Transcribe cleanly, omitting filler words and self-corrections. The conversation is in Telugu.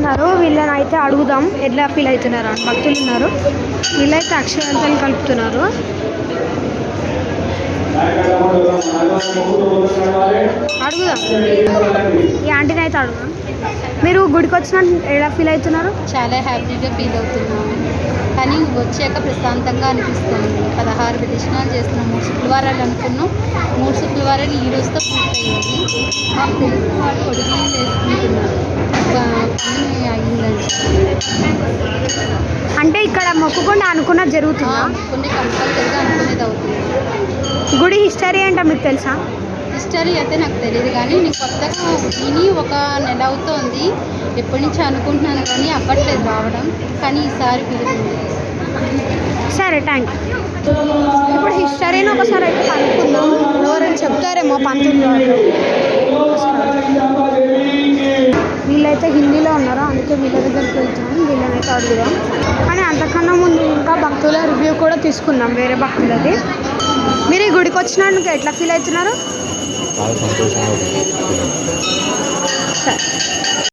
ఉన్నారు, వీళ్ళని అయితే అడుగుదాం ఎట్లా ఫీల్ అవుతున్నారు అని. భక్తులు ఉన్నారు, వీళ్ళైతే అక్షరాంతాలు కలుపుతున్నారు. అడుగుదాం, ఈ ఆంటీని అయితే అడుగుదాం. మీరు గుడికి వచ్చినట్టు ఎలా ఫీల్ అవుతున్నారు? చాలా హ్యాపీగా ఫీల్ అవుతున్నాము, కానీ వచ్చాక ప్రశాంతంగా అనిపిస్తుంది. 16 ప్రదక్షిణాలు చేస్తున్నాం, 3 శుక్రవారాలు అనుకున్నాం, 3 శుక్రవారాలు ఈ రోజుతో పూర్తయింది. మాకు తెలిసిన వాళ్ళు పొడిగిలు వేసుకుంటున్నారు, పని అయిందని. అంటే ఇక్కడ మొక్కుకుండా అనుకున్నది జరుగుతుందా? కొన్ని కంపల్సరిగా అనుకునేది అవుతుంది. గుడి హిస్టరీ ఏంటో మీకు తెలుసా? హిస్టరీ అయితే నాకు తెలియదు, కానీ నేను కొత్తగా విని 1 నెల అవుతోంది. ఎప్పటి నుంచి అనుకుంటున్నాను కానీ అవ్వట్లేదు రావడం, కానీ ఈసారి కుదిరింది. సరే, థ్యాంక్ యూ. ఇప్పుడు హిస్టరీని ఒకసారి అయితే కనుక్కుందాం, ఎవరైనా చెప్తారేమో పంతులు. వీళ్ళైతే హిందీలో ఉన్నారు, అందుకే వీళ్ళ దగ్గరికి వెళ్తున్నాం, వీళ్ళనైతే అడుగుదాం. కానీ అంతకన్నా ముందు ఇంకా భక్తుల రివ్యూ కూడా తీసుకుందాం, వేరే భక్తులది. మీరు ఈ గుడికి వచ్చినందుకు ఎట్లా ఫీల్ అవుతున్నారు? చాలా సంతోషంగా ఉంది. సరే.